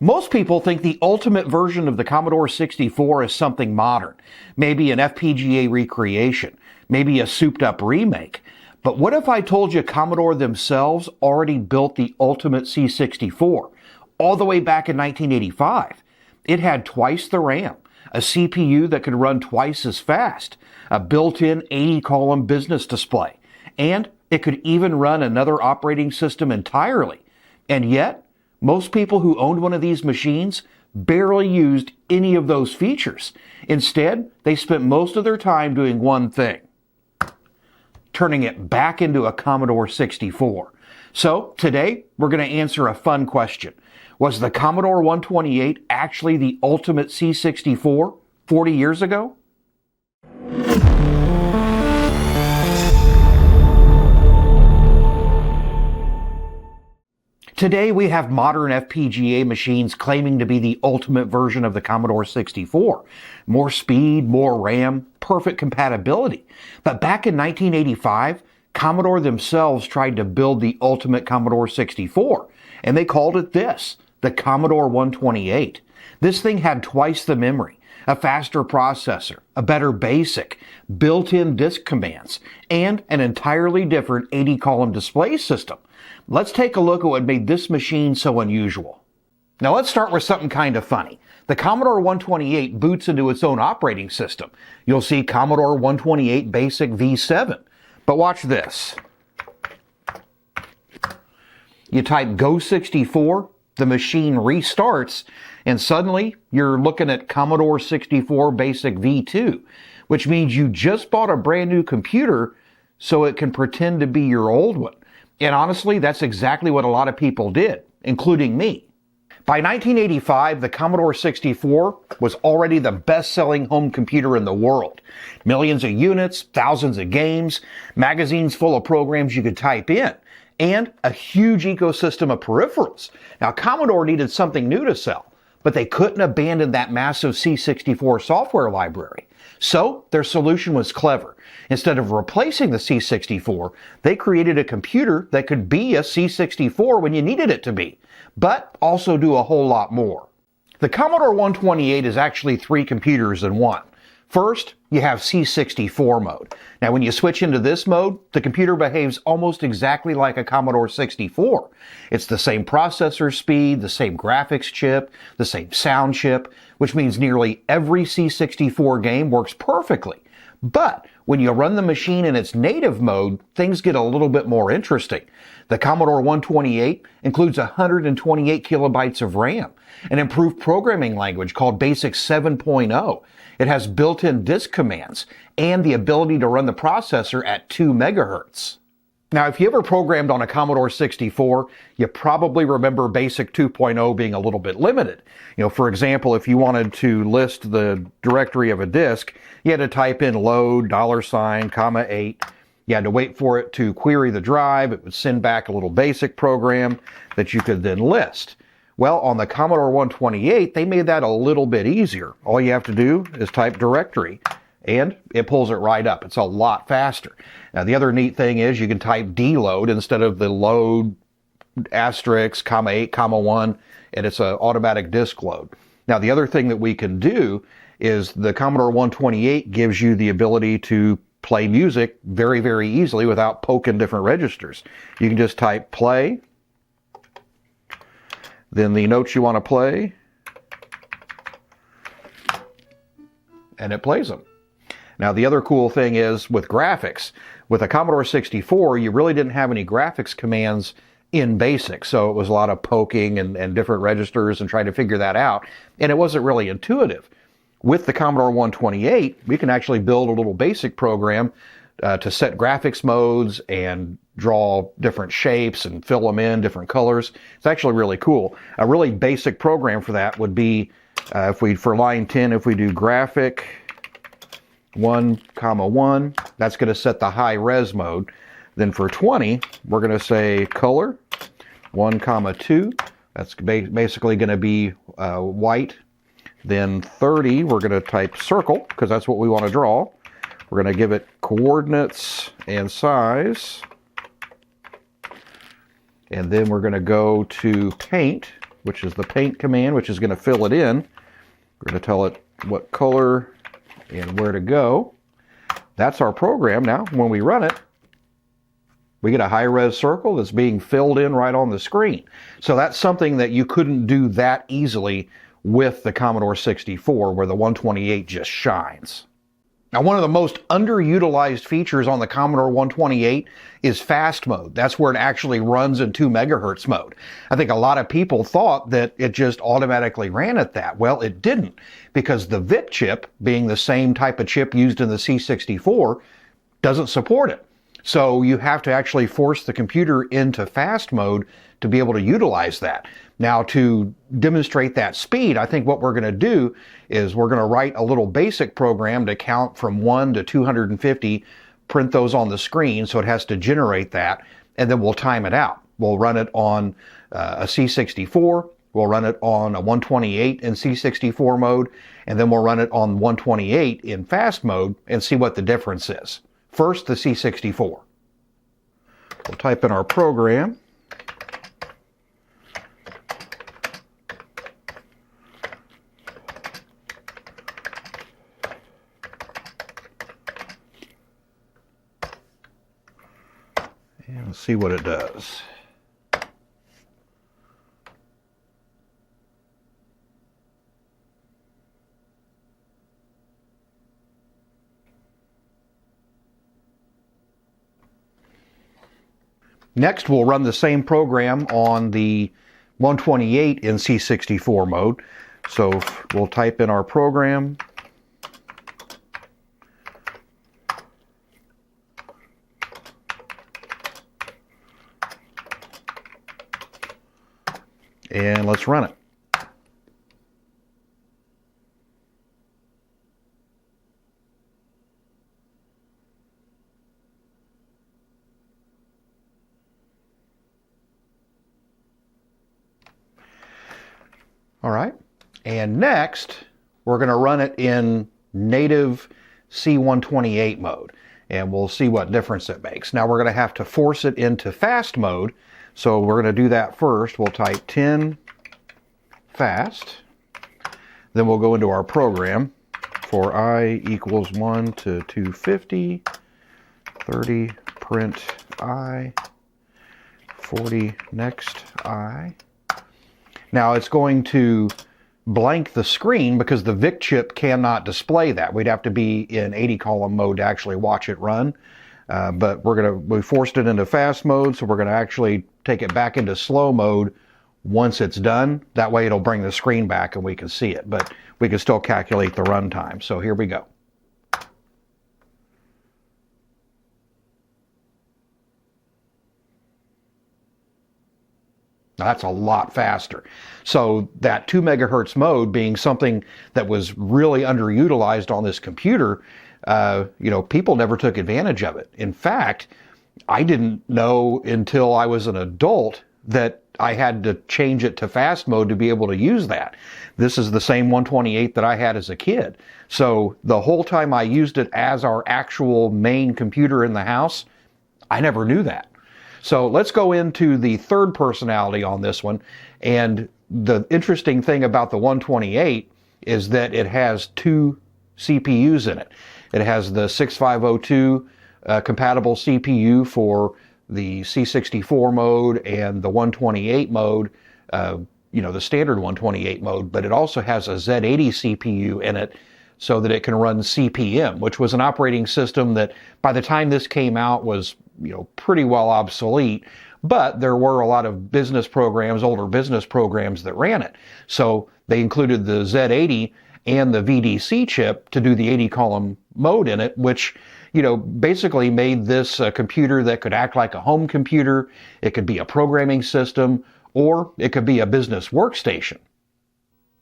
Most people think the ultimate version of the Commodore 64 is something modern, maybe an FPGA recreation, maybe a souped-up remake. But what if I told you Commodore themselves already built the ultimate C64, all the way back in 1985? It had twice the RAM, a CPU that could run twice as fast, a built-in 80-column business display, and it could even run another operating system entirely. And yet, most people who owned one of these machines barely used any of those features. Instead, they spent most of their time doing one thing: turning it back into a Commodore 64. So, today, we're going to answer a fun question. Was the Commodore 128 actually the ultimate C64 40 years ago? Today, we have modern FPGA machines claiming to be the ultimate version of the Commodore 64. More speed, more RAM, perfect compatibility. But back in 1985, Commodore themselves tried to build the ultimate Commodore 64, and they called it this, the Commodore 128. This thing had twice the memory, a faster processor, a better BASIC, built-in disk commands, and an entirely different 80-column display system. Let's take a look at what made this machine so unusual. Now let's start with something kind of funny. The Commodore 128 boots into its own operating system. You'll see Commodore 128 Basic V7. But watch this. You type Go 64, the machine restarts, and suddenly you're looking at Commodore 64 Basic V2, which means you just bought a brand new computer so it can pretend to be your old one. And honestly, that's exactly what a lot of people did, including me. By 1985, the Commodore 64 was already the best-selling home computer in the world. Millions of units, thousands of games, magazines full of programs you could type in, and a huge ecosystem of peripherals. Now, Commodore needed something new to sell, but they couldn't abandon that massive C64 software library. So their solution was clever. Instead of replacing the C64, they created a computer that could be a C64 when you needed it to be, but also do a whole lot more. The Commodore 128 is actually three computers in one. First, you have C64 mode. Now, when you switch into this mode, the computer behaves almost exactly like a Commodore 64. It's the same processor speed, the same graphics chip, the same sound chip, which means nearly every C64 game works perfectly. But when you run the machine in its native mode, things get a little bit more interesting. The Commodore 128 includes 128 kilobytes of RAM, an improved programming language called BASIC 7.0. It has built-in disk commands and the ability to run the processor at 2 megahertz. Now, if you ever programmed on a Commodore 64, you probably remember BASIC 2.0 being a little bit limited. For example, if you wanted to list the directory of a disk, you had to type in load, $8. You had to wait for it to query the drive. It would send back a little BASIC program that you could then list. Well, on the Commodore 128, they made that a little bit easier. All you have to do is type directory, and it pulls it right up. It's a lot faster. Now, the other neat thing is you can type deload instead of the load asterisk, $8, $1, and it's an automatic disk load. Now, the other thing that we can do is the Commodore 128 gives you the ability to play music very, very easily without poking different registers. You can just type play, then the notes you want to play, and it plays them. Now, the other cool thing is with graphics. With a Commodore 64, you really didn't have any graphics commands in BASIC, so it was a lot of poking and different registers and trying to figure that out, and it wasn't really intuitive. With the Commodore 128, we can actually build a little BASIC program to set graphics modes and draw different shapes and fill them in different colors. It's actually really cool. A really basic program for that would be, for line 10, if we do graphic 1,1, that's going to set the high res mode. Then for 20, we're going to say color 1,2. That's basically going to be white. Then 30, we're going to type circle because that's what we want to draw. We're going to give it coordinates and size. And then we're going to go to paint. which is the paint command, which is going to fill it in. We're going to tell it what color and where to go. That's our program. Now, when we run it, we get a high-res circle that's being filled in right on the screen. So that's something that you couldn't do that easily with the Commodore 64, where the 128 just shines. Now, one of the most underutilized features on the Commodore 128 is fast mode. That's where it actually runs in 2 megahertz mode. I think a lot of people thought that it just automatically ran at that. Well, it didn't, because the VIC chip, being the same type of chip used in the C64, doesn't support it. So you have to actually force the computer into fast mode to be able to utilize that. Now, to demonstrate that speed, I think what we're going to do is we're going to write a little basic program to count from 1 to 250, print those on the screen, so it has to generate that, and then we'll time it out. We'll run it on a C64, we'll run it on a 128 in C64 mode, and then we'll run it on 128 in fast mode and see what the difference is. First, the C64. We'll type in our program. And let's see what it does. Next, we'll run the same program on the 128 in C64 mode. So we'll type in our program. And let's run it. All right, and next we're going to run it in native C128 mode, and we'll see what difference it makes. Now we're going to have to force it into fast mode, so we're going to do that first. We'll type 10 fast, then we'll go into our program for I equals 1 to 250, 30 print I, 40 next I. Now it's going to blank the screen because the VIC chip cannot display that. We'd have to be in 80 column mode to actually watch it run. But we forced it into fast mode, so we're going to actually take it back into slow mode once it's done. That way it'll bring the screen back and we can see it, but we can still calculate the run time. So here we go. Now that's a lot faster. So that 2 megahertz mode being something that was really underutilized on this computer, people never took advantage of it. In fact, I didn't know until I was an adult that I had to change it to fast mode to be able to use that. This is the same 128 that I had as a kid. So the whole time I used it as our actual main computer in the house, I never knew that. So let's go into the third personality on this one. And the interesting thing about the 128 is that it has 2 CPUs in it. It has the 6502 compatible CPU for the C64 mode and the 128 mode, the standard 128 mode, but it also has a Z80 CPU in it so that it can run CPM, which was an operating system that by the time this came out was pretty well obsolete, but there were a lot of business programs, older business programs that ran it. So they included the Z80 and the VDC chip to do the 80 column mode in it, which basically made this a computer that could act like a home computer. It could be a programming system, or it could be a business workstation.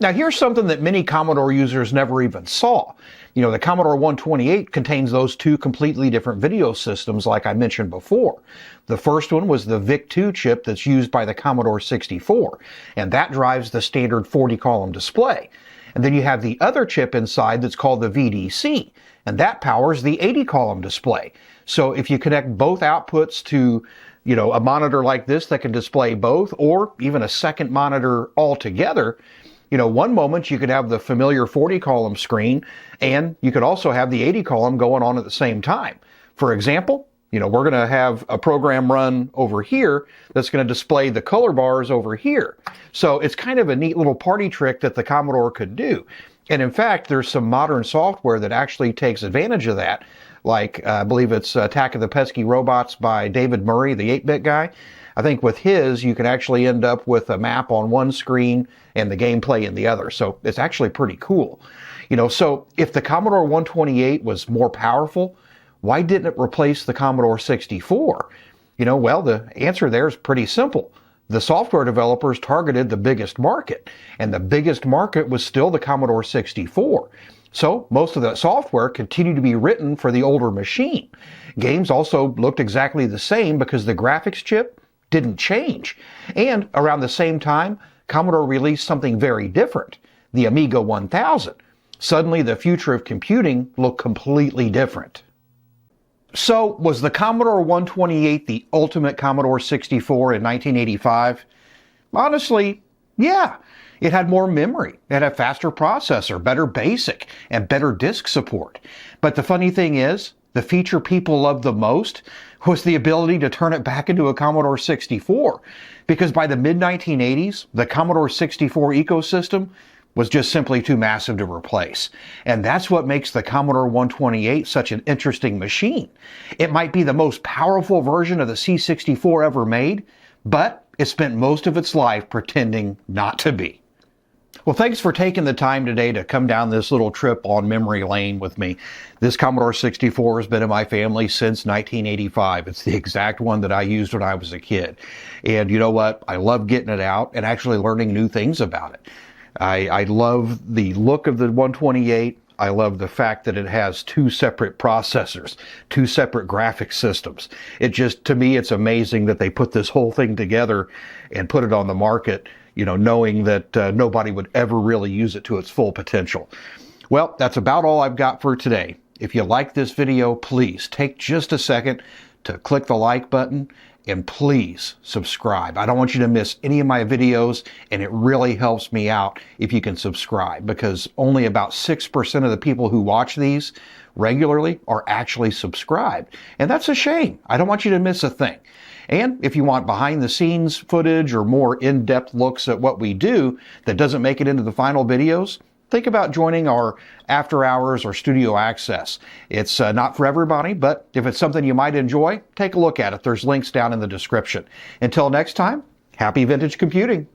Now here's something that many Commodore users never even saw. The Commodore 128 contains those 2 completely different video systems like I mentioned before. The first one was the VIC-2 chip that's used by the Commodore 64, and that drives the standard 40 column display. And then you have the other chip inside that's called the VDC, and that powers the 80 column display. So if you connect both outputs to a monitor like this that can display both, or even a second monitor altogether. One moment you could have the familiar 40 column screen, and you could also have the 80 column going on at the same time. For example, we're going to have a program run over here that's going to display the color bars over here. So it's kind of a neat little party trick that the Commodore could do. And in fact, there's some modern software that actually takes advantage of that. Like, I believe it's Attack of the Pesky Robots by David Murray, the 8-bit guy. I think with his, you can actually end up with a map on one screen and the gameplay in the other. So it's actually pretty cool. So if the Commodore 128 was more powerful, why didn't it replace the Commodore 64? Well, the answer there is pretty simple. The software developers targeted the biggest market, and the biggest market was still the Commodore 64. So most of the software continued to be written for the older machine. Games also looked exactly the same because the graphics chip didn't change. And around the same time, Commodore released something very different, the Amiga 1000. Suddenly, the future of computing looked completely different. So, was the Commodore 128 the ultimate Commodore 64 in 1985? Honestly, yeah. It had more memory, it had a faster processor, better BASIC, and better disk support. But the funny thing is, the feature people loved the most was the ability to turn it back into a Commodore 64. Because by the mid-1980s, the Commodore 64 ecosystem was just simply too massive to replace. And that's what makes the Commodore 128 such an interesting machine. It might be the most powerful version of the C64 ever made, but it spent most of its life pretending not to be. Well, thanks for taking the time today to come down this little trip on memory lane with me. This Commodore 64 has been in my family since 1985. It's the exact one that I used when I was a kid. And you know what? I love getting it out and actually learning new things about it. I love the look of the 128. I love the fact that it has two separate processors, two separate graphic systems. To me, it's amazing that they put this whole thing together and put it on the market, knowing that nobody would ever really use it to its full potential. Well, that's about all I've got for today. If you like this video, please take just a second to click the like button. And please subscribe. I don't want you to miss any of my videos, and it really helps me out if you can subscribe, because only about 6% of the people who watch these regularly are actually subscribed. And that's a shame. I don't want you to miss a thing. And if you want behind the scenes footage or more in-depth looks at what we do that doesn't make it into the final videos, think about joining our after hours or studio access. It's not for everybody, but if it's something you might enjoy, take a look at it. There's links down in the description. Until next time, happy vintage computing.